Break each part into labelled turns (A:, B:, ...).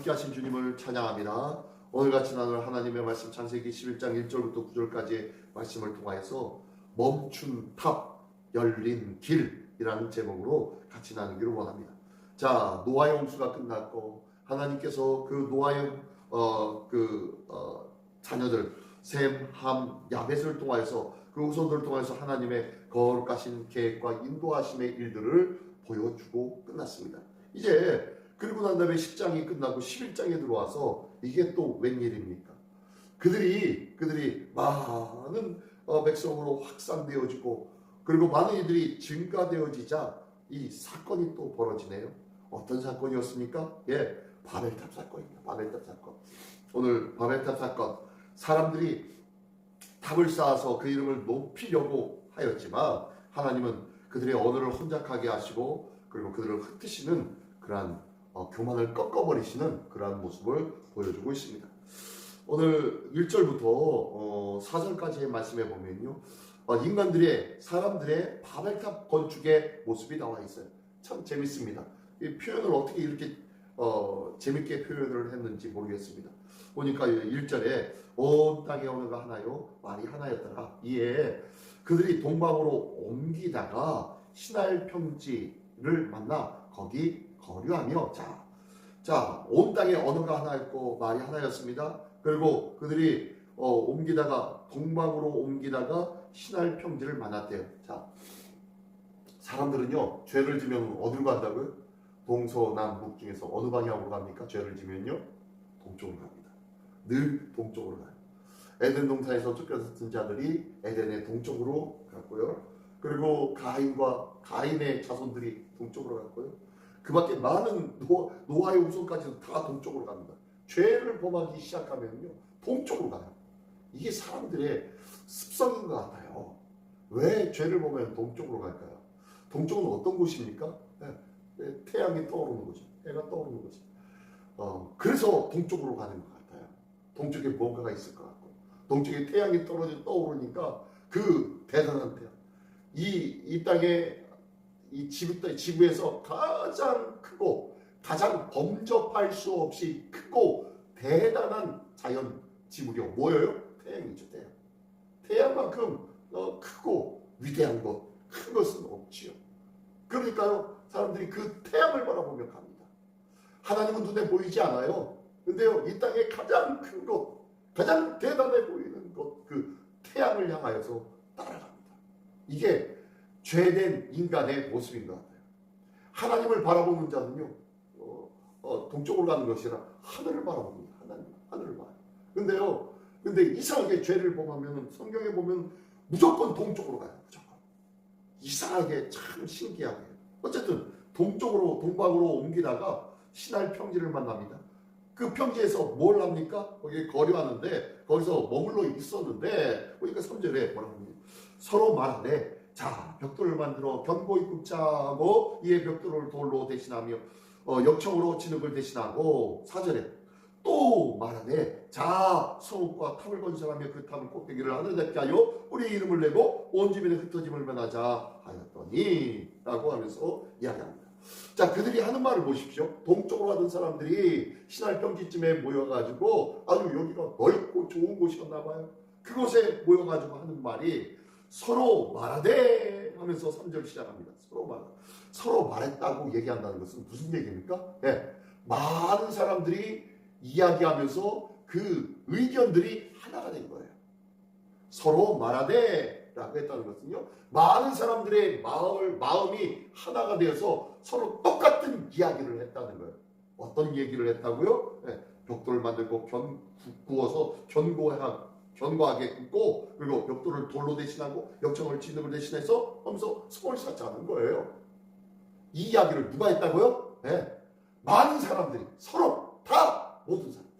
A: 함께하신 주님을 찬양합니다. 오늘 같이 나눌 하나님의 말씀 창세기 11장 1절부터 9절까지의 말씀을 통하여서 멈춘 탑, 열린 길이라는 제목으로 같이 나누기를 원합니다. 자, 노아의 홍수가 끝났고 하나님께서 그 노아의 자녀들 셈, 함, 야벳을 통하여서 그 후손들을 통해서 하나님의 거룩하신 계획과 인도하심의 일들을 보여주고 끝났습니다. 이제 그리고 난 다음에 10장이 끝나고 11장에 들어와서 이게 또 웬일입니까? 그들이 많은 백성으로 확산되어지고 그리고 많은 이들이 증가되어지자 이 사건이 또 벌어지네요. 어떤 사건이었습니까? 예, 바벨탑 사건입니다. 바벨탑 사건. 오늘 바벨탑 사건, 사람들이 탑을 쌓아서 그 이름을 높이려고 하였지만 하나님은 그들의 언어를 혼잡하게 하시고 그리고 그들을 흩으시는 그러한 교만을 꺾어버리시는 그러한 모습을 보여주고 있습니다. 오늘 1절부터 4절까지의 말씀에 보면요, 사람들의 바벨탑 건축의 모습이 나와 있어요. 참 재밌습니다. 이 표현을 어떻게 이렇게 재밌게 표현을 했는지 모르겠습니다. 보니까 1절에 온 땅에 언어가 하나요, 말이 하나였더라. 이에 그들이 동방으로 옮기다가 시날 평지를 만나 거기 거류하며 자, 온 땅에 언어가 하나였고 말이 하나였습니다. 그리고 그들이 옮기다가 동방으로 옮기다가 시날 평지를 만났대요. 자, 사람들은요 죄를 지면 어디로 간다고요? 동서남북 중에서 어느 방향으로 갑니까? 죄를 지면요 동쪽으로 갑니다. 늘 동쪽으로 가요. 에덴 동산에서 쫓겨났던 자들이 에덴의 동쪽으로 갔고요. 그리고 가인의 자손들이 동쪽으로 갔고요. 그 밖에 많은 노아의 후손까지도 다 동쪽으로 갑니다. 죄를 범하기 시작하면요 동쪽으로 가요. 이게 사람들의 습성인 것 같아요. 왜 죄를 범하면 동쪽으로 갈까요? 동쪽은 어떤 곳입니까? 태양이 떠오르는 곳이, 해가 떠오르는 곳이. 그래서 동쪽으로 가는 것 같아요. 동쪽에 뭔가가 있을 것 같고, 동쪽에 태양이 떠오르니까 그 대단한 태양, 이 땅에 이 지구에서 가장 크고 가장 범접할 수 없이 크고 대단한 자연 지구력 뭐예요? 태양이죠. 태양만큼 크고 위대한 큰 것은 없지요. 그러니까요 사람들이 그 태양을 바라보며 갑니다. 하나님은 눈에 보이지 않아요. 근데요 이 땅에 가장 큰 것, 가장 대단해 보이는 것, 그 태양을 향하여서 따라갑니다. 이게 죄된 인간의 모습인 것 같아요. 하나님을 바라보는 자는요 동쪽으로 가는 것이라 하늘을 바라봅니다. 하늘을 봐요. 근데 이상하게 죄를 범하면 성경에 보면 무조건 동쪽으로 가요. 무조건. 이상하게 참 신기하게. 어쨌든 동방으로 옮기다가 시날 평지를 만납니다. 그 평지에서 뭘 합니까? 거기에 거류하는데 거기서 머물러 있었는데 보니까 3절에 뭐라고 합니까? 서로 말하되 자, 벽돌을 만들어 견고히 굽자고 이에 벽돌을 돌로 대신하며 역청으로 진흙을 대신하고 4절에 또 말하되 자, 성읍과 탑을 건설하며 그 탑을 꼭대기를 하늘에 닿게 하여 우리 이름을 내고 온 집에 흩어짐을 면하자 하였더니 라고 하면서 이야기합니다. 자, 그들이 하는 말을 보십시오. 동쪽으로 가던 사람들이 시날 평지쯤에 모여가지고 아주 여기가 넓고 좋은 곳이었나 봐요. 그곳에 모여가지고 하는 말이 서로 말하되 하면서 3절 시작합니다. 서로 말했다고 얘기한다는 것은 무슨 얘기입니까? 네, 많은 사람들이 이야기하면서 그 의견들이 하나가 된 거예요. 서로 말하되 라고 했다는 것은요 많은 사람들의 마음이 하나가 되어서 서로 똑같은 이야기를 했다는 거예요. 어떤 얘기를 했다고요? 네, 벽돌을 만들고 구워서 견고하게 굽고 그리고 벽돌을 돌로 대신하고 역청을 진흙을 대신해서 하면서 성을 쌓자는 거예요. 이 이야기를 누가 했다고요? 네, 많은 사람들이 서로 다 모든 사람들.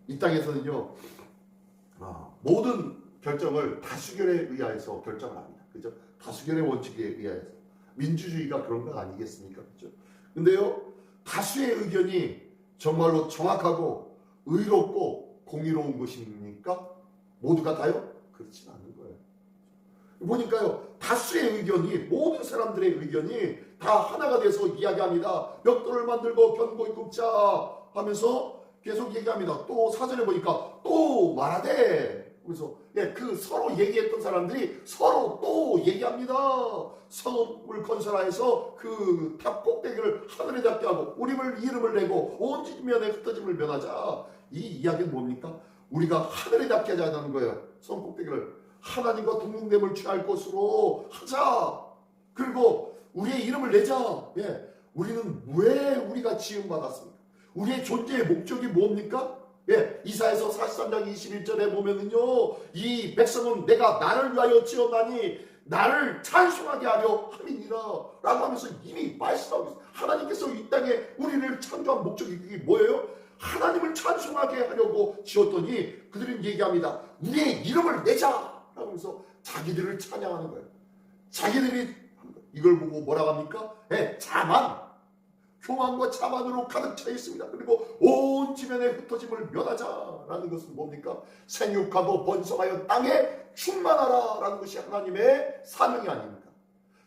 A: 이 땅에서는요 모든 결정을 다수결에 의하여서 결정을 합니다. 그죠? 다수결의 원칙에 의하여서. 민주주의가 그런 거 아니겠습니까? 그죠? 근데요 다수의 의견이 정말로 정확하고 의롭고 공의로운 것입니까? 모두가 다요? 그렇진 않은 거예요. 보니까요, 다수의 의견이, 모든 사람들의 의견이 다 하나가 돼서 이야기합니다. 벽돌을 만들고 견고히 굽자 하면서 계속 얘기합니다. 또 사전에 보니까 또 말하되, 그래서 그 서로 얘기했던 사람들이 서로 또 얘기합니다. 성읍을 건설하여서 그 탑 꼭대기를 하늘에 닿게 하고 우리를 이름을 내고 온 지면에 흩어짐을 면하자. 이 이야기는 뭡니까? 우리가 하늘에 닿게 하자는 거예요. 성 꼭대기를 하나님과 동등됨을 취할 것으로 하자. 그리고 우리의 이름을 내자. 우리는 왜 우리가 지음받았습니까? 우리의 존재의 목적이 뭡니까? 이사야서 43장 21절에 보면은요, 이 백성은 내가 나를 위하여 지었나니 나를 찬송하게 하려 함이니라 라고 하면서 이미 말씀하고 있어요. 하나님께서 이 땅에 우리를 창조한 목적이 그게 뭐예요? 하나님을 찬송하게 하려고 지었더니 그들은 얘기합니다. 우리의 이름을 내자 라고 하면서 자기들을 찬양하는 거예요. 자기들이 이걸 보고 뭐라고 합니까? 자만, 교만과 자만으로 가득 차 있습니다. 그리고 온 지면에 흩어짐을 면하자라는 것은 뭡니까? 생육하고 번성하여 땅에 충만하라 라는 것이 하나님의 사명이 아닙니까?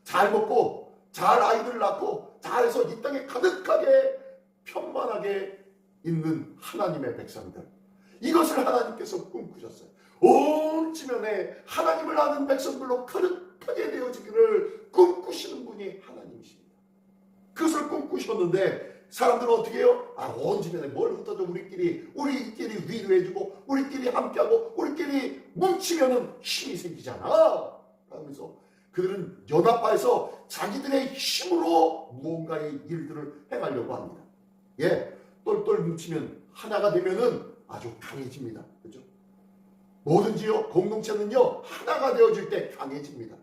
A: 잘 먹고 잘 아이들을 낳고 잘해서 이 땅에 가득하게 편만하게 있는 하나님의 백성들, 이것을 하나님께서 꿈꾸셨어요. 온 지면에 하나님을 아는 백성들로 가득하게 되어지기를 꿈꾸시는 분이 하나님이십니다. 그것을 꿈꾸셨는데 사람들은 어떻게 해요? 온 지면에 뭘 흩어져, 우리끼리 위로해주고 우리끼리 함께하고 우리끼리 뭉치면은 힘이 생기잖아 하면서 그들은 연합하여서 자기들의 힘으로 무언가의 일들을 행하려고 합니다. 똘똘 뭉치면 하나가 되면은 아주 강해집니다. 그렇죠? 뭐든지요, 공동체는요 하나가 되어질 때 강해집니다.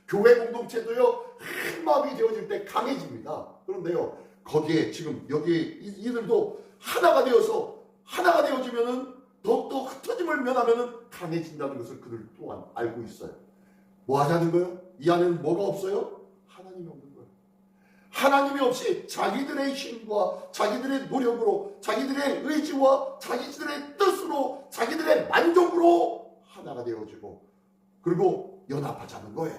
A: 교회 공동체도요 한 마음이 되어질 때 강해집니다. 그런데요, 거기에 지금 여기 이들도 하나가 되어서 하나가 되어지면은 더욱더 흩어짐을 면하면은 강해진다는 것을 그들 또한 알고 있어요. 뭐 하자는 거예요? 이 안에는 뭐가 없어요? 하나님이 없는 거예요. 하나님이 없이 자기들의 힘과 자기들의 노력으로 자기들의 의지와 자기들의 뜻으로 자기들의 만족으로 하나가 되어지고 그리고 연합하자는 거예요.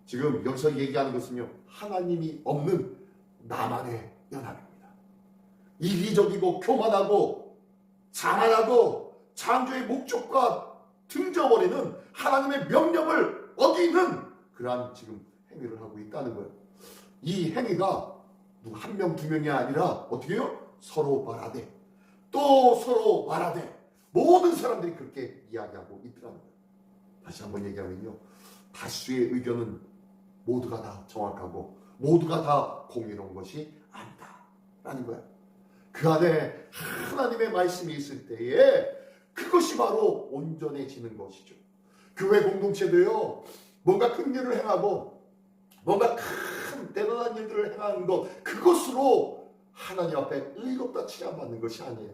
A: 지금 여기서 얘기하는 것은요, 하나님이 없는 나만의 연합입니다. 이기적이고 교만하고 자만하고 창조의 목적과 등져버리는 하나님의 명령을 어기는 그러한 지금 행위를 하고 있다는 거예요. 이 행위가 한 명, 두 명이 아니라 어떻게 해요? 서로 말하되 또 서로 말하되 모든 사람들이 그렇게 이야기하고 있더라는 거예요. 다시 한번 얘기하면요, 다수의 의견은 모두가 다 정확하고 모두가 다 공의로운 것이 아니다 라는 거야. 그 안에 하나님의 말씀이 있을 때에 그것이 바로 온전해지는 것이죠. 교회 공동체도요, 뭔가 큰 일을 행하고 뭔가 큰 대단한 일들을 행하는 것, 그것으로 하나님 앞에 의롭다 칭함받는 것이 아니에요.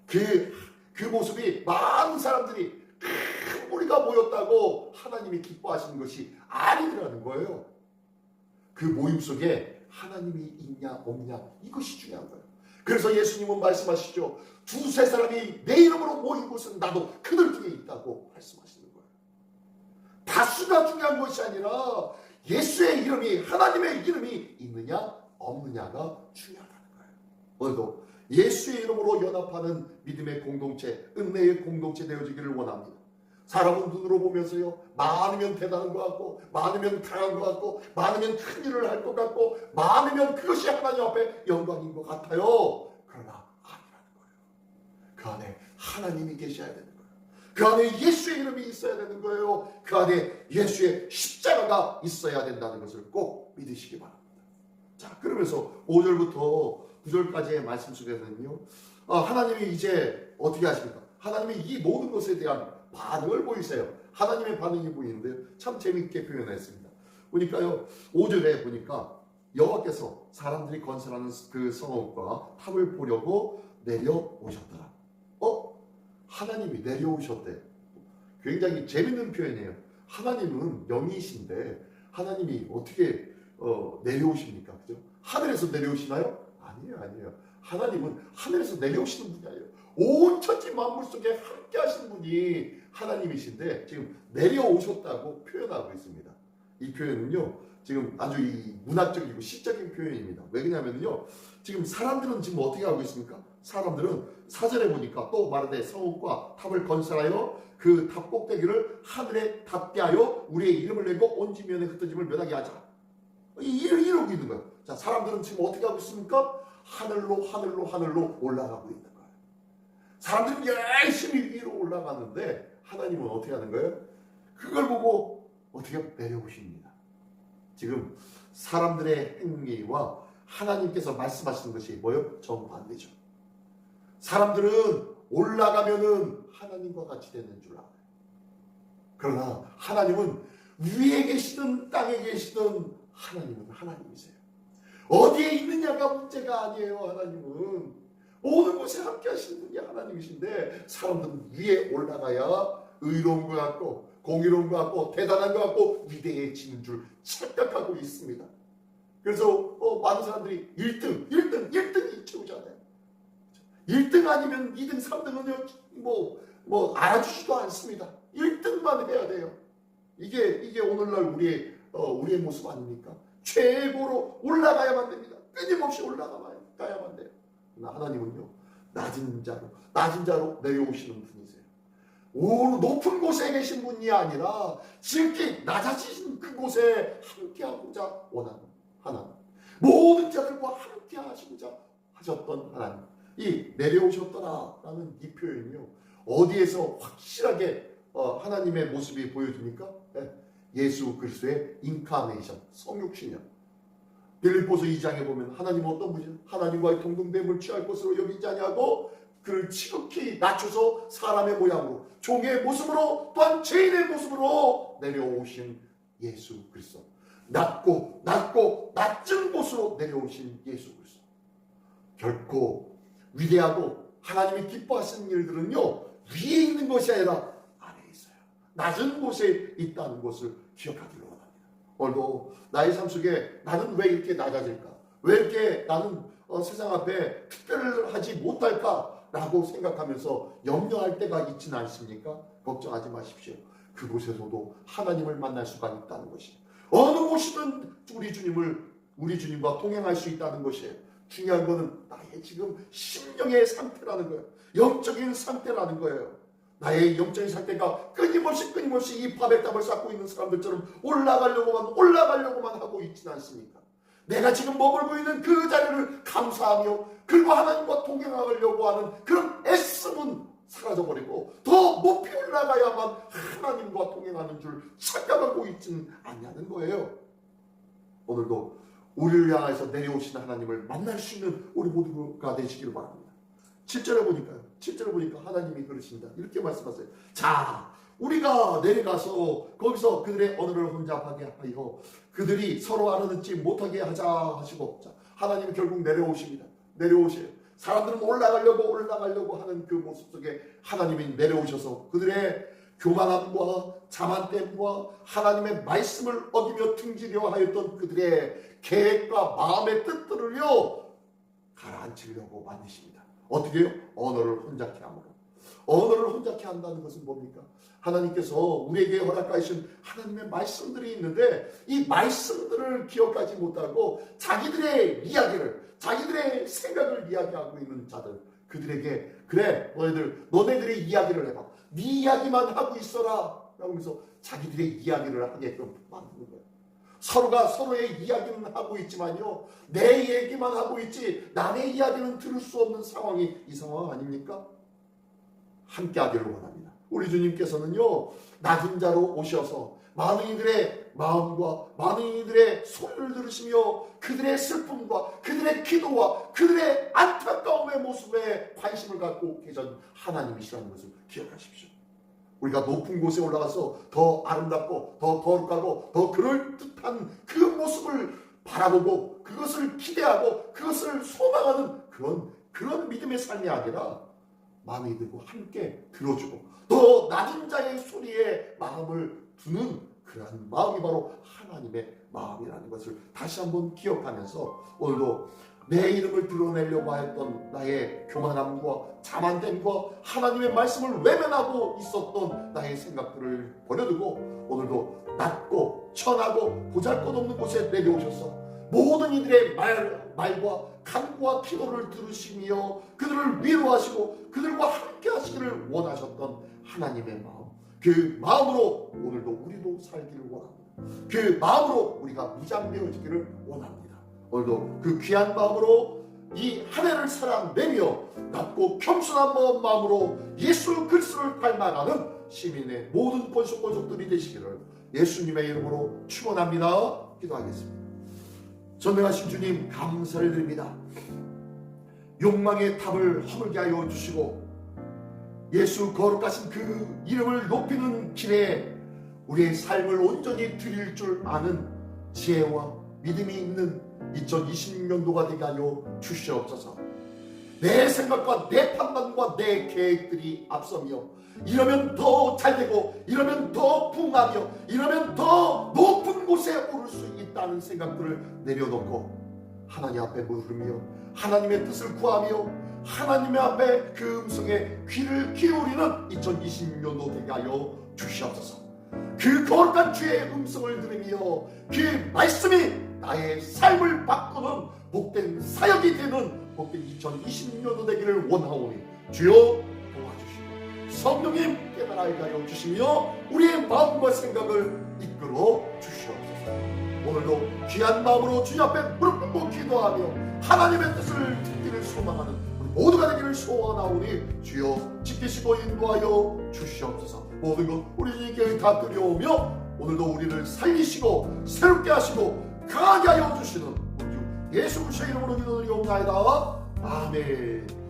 A: 그 모습이 많은 사람들이 큰 무리가 모였다고 하나님이 기뻐하시는 것이 아니라는 거예요. 그 모임 속에 하나님이 있냐 없냐, 이것이 중요한 거예요. 그래서 예수님은 말씀하시죠. 두세 사람이 내 이름으로 모인 곳은 나도 그들 중에 있다고 말씀하시는 거예요. 다수가 중요한 것이 아니라 예수의 이름이, 하나님의 이름이 있느냐 없느냐가 중요하다는 거예요. 오늘도 예수의 이름으로 연합하는 믿음의 공동체, 은혜의 공동체 되어지기를 원합니다. 사람은 눈으로 보면서요, 많으면 대단한 것 같고 많으면 강한 것 같고 많으면 큰 일을 할 것 같고 많으면 그것이 하나님 앞에 영광인 것 같아요. 그러나 아니라는 거예요. 그 안에 하나님이 계셔야 되는 거예요. 그 안에 예수의 이름이 있어야 되는 거예요. 그 안에 예수의 십자가가 있어야 된다는 것을 꼭 믿으시기 바랍니다. 자, 그러면서 5절부터 9절까지의 말씀 속에서는요, 하나님이 이제 어떻게 하십니까? 하나님이 이 모든 것에 대한 반응을 보이세요. 하나님의 반응이 보이는데 참 재미있게 표현했습니다. 보니까요, 5절에 보니까 여호와께서 사람들이 건설하는 그 성읍과 탑을 보려고 내려오셨더라. 하나님이 내려오셨대. 굉장히 재밌는 표현이에요. 하나님은 영이신데 하나님이 어떻게 내려오십니까? 그죠? 하늘에서 내려오시나요? 아니에요. 하나님은 하늘에서 내려오시는 분이 아니에요. 온 천지 만물 속에 함께 하신 분이 하나님이신데 지금 내려오셨다고 표현하고 있습니다. 이 표현은요, 지금 아주 이 문학적이고 시적인 표현입니다. 왜 그러냐면요, 지금 사람들은 지금 어떻게 하고 있습니까? 사람들은 사전에 보니까 또 말하되 성읍과 탑을 건설하여 그 탑 꼭대기를 하늘에 닿게 하여 우리의 이름을 내고 온 지면에 흩어짐을 면하게 하자. 이러고 있는 거예요. 자, 사람들은 지금 어떻게 하고 있습니까? 하늘로 올라가고 있는 거예요. 사람들은 열심히 위로 올라가는데 하나님은 어떻게 하는 거예요? 그걸 보고 어떻게 내려오십니다. 지금 사람들의 행위와 하나님께서 말씀하시는 것이 뭐예요? 정반대죠. 사람들은 올라가면은 하나님과 같이 되는 줄 알아요. 그러나 하나님은 위에 계시든 땅에 계시든 하나님은 하나님이세요. 어디에 있느냐가 문제가 아니에요. 하나님은 모든 곳에 함께 하시는 분이 하나님이신데 사람들은 위에 올라가야 의로운 것 같고 공의로운 것 같고 대단한 것 같고 위대해지는 줄 착각하고 있습니다. 그래서 많은 사람들이 1등이 최고잖아요. 1등 아니면 2등, 3등은 뭐 알아주지도 않습니다. 1등만 해야 돼요. 이게 오늘날 우리의 모습 아닙니까? 최고로 올라가야만 됩니다. 끊임없이 올라가야만 돼요. 그러나 하나님은요, 낮은 자로 내려오시는 분이세요. 높은 곳에 계신 분이 아니라 지극히 낮아지신 그곳에 함께하고자 원하는 하나님, 모든 자들과 함께 하시고자 하셨던 하나님, 이 내려오셨더라라는 이 표현이요, 어디에서 확실하게 하나님의 모습이 보여집니까? 예수 그리스도의 인카네이션, 성육신이요. 빌립보서 2장에 보면 하나님은 어떤 분이죠? 하나님과의 동등됨을 취할 것으로 여기지 아니하고 그를 지극히 낮춰서 사람의 모양으로 종의 모습으로 또한 죄인의 모습으로 내려오신 예수 그리스도. 낮고 낮은 곳으로 내려오신 예수 그리스도. 결코 위대하고 하나님이 기뻐하시는 일들은요, 위에 있는 것이 아니라 아래에 있어요. 낮은 곳에 있다는 것을 기억하기를 원합니다. 오늘도 나의 삶 속에 나는 왜 이렇게 낮아질까? 왜 이렇게 나는 세상 앞에 특별하지 못할까? 라고 생각하면서 염려할 때가 있지는 않습니까? 걱정하지 마십시오. 그곳에서도 하나님을 만날 수가 있다는 것이에요. 어느 곳이든 우리 주님과 동행할 수 있다는 것이에요. 중요한 것은 나의 지금 심령의 상태라는 거예요. 영적인 상태라는 거예요. 나의 영적인 상태가 끊임없이 이 바벨탑을 쌓고 있는 사람들처럼 올라가려고만 하고 있지는 않습니까? 내가 지금 머물고 있는 그 자리를 감사하며 그리고 하나님과 동행하려고 하는 그런 애씀은 사라져버리고 더 높이 올라가야만 하나님과 동행하는 줄 착각하고 있지는 않냐는 거예요. 오늘도 우리를 향해서 내려오시는 하나님을 만날 수 있는 우리 모두가 되시길 바랍니다. 7절에 보니까 하나님이 그러신다. 이렇게 말씀하세요. 자, 우리가 내려가서 거기서 그들의 언어를 혼잡하게 하여 그들이 서로 알아듣지 못하게 하자 하시고, 자, 하나님이 결국 내려오십니다. 내려오세요. 사람들은 올라가려고 하는 그 모습 속에 하나님이 내려오셔서 그들의 교만함과 자만됨과 하나님의 말씀을 어기며 등지려 하였던 그들의 계획과 마음의 뜻들을요, 가라앉히려고 만드십니다. 어떻게 해요? 언어를 혼잡케 함으로. 언어를 혼잡케 한다는 것은 뭡니까? 하나님께서 우리에게 허락하신 하나님의 말씀들이 있는데 이 말씀들을 기억하지 못하고 자기들의 이야기를, 자기들의 생각을 이야기하고 있는 자들, 그들에게 그래 너네들의 이야기를 해봐, 네 이야기만 하고 있어라 라고 하면서 자기들의 이야기를 하게끔 만드는 거예요. 서로가 서로의 이야기는 하고 있지만요, 내 얘기만 하고 있지 남의 이야기는 들을 수 없는 상황이 이 상황 아닙니까? 함께 하기를 원합니다. 우리 주님께서는요, 낮은 자로 오셔서 많은 이들의 마음과 많은 이들의 소리를 들으시며 그들의 슬픔과 그들의 기도와 그들의 안타까움의 모습에 관심을 갖고 계신 하나님이시라는 것을 기억하십시오. 우리가 높은 곳에 올라가서 더 아름답고 더 거룩하고 더 그럴듯한 그 모습을 바라보고 그것을 기대하고 그것을 소망하는 그런 믿음의 삶이 아니라 마음에 들고 함께 들어주고 더 낮은 자의 소리에 마음을 두는 그러한 마음이 바로 하나님의 마음이라는 것을 다시 한번 기억하면서 오늘도 내 이름을 드러내려고 했던 나의 교만함과 자만됨과 하나님의 말씀을 외면하고 있었던 나의 생각들을 버려두고 오늘도 낮고 천하고 보잘것없는 곳에 내려오셔서 모든 이들의 말과 간구와 기도를 들으시며 그들을 위로하시고 그들과 함께 하시기를 원하셨던 하나님의 마음, 그 마음으로 오늘도 우리도 살기를 원합니다. 그 마음으로 우리가 무장되어지기를 원합니다. 오늘도 그 귀한 마음으로 이 한 해를 살아내며 낮고 겸손한 마음으로 예수 그리스도를 닮아가는 시민의 모든 권속들이 되시기를 예수님의 이름으로 축원합니다. 기도하겠습니다. 전능하신 주님, 감사를 드립니다. 욕망의 탑을 허물게 하여 주시고 예수 거룩하신 그 이름을 높이는 길에 우리의 삶을 온전히 드릴 줄 아는 지혜와 믿음이 있는 2026년도가 되게 하여 주시옵소서. 내 생각과 내 판단과 내 계획들이 앞서며 이러면 더 잘되고 이러면 더 부흥하며 이러면 더 높은 곳에 오를 수 있다는 생각들을 내려놓고 하나님 앞에 물으며 하나님의 뜻을 구하며 하나님의 앞에 그 음성에 귀를 기울이는 2026년도 되게 하여 주시옵소서. 그 거룩한 주의 음성을 들으며 그 말씀이 나의 삶을 바꾸는 복된 사역이 되는 복된 2026년도 되기를 원하오니 주여 도와주시고 성령님 깨달아게 하여 주시며 우리의 마음과 생각을 이끌어 주시옵소서. 오늘도 귀한 마음으로 주님 앞에 무릎 꿇고 기도하며 하나님의 뜻을 듣기를 소망하는 우리 모두가 되기를 소원하오니 주여 지키시고 인도하여 주시옵소서. 모든 것 우리에게 다 드려오며 오늘도 우리를 살리시고 새롭게 하시고 강하게 하여 주시는 우리 주 예수 그리스도의 이름으로 기도드리옵나이다. 아멘.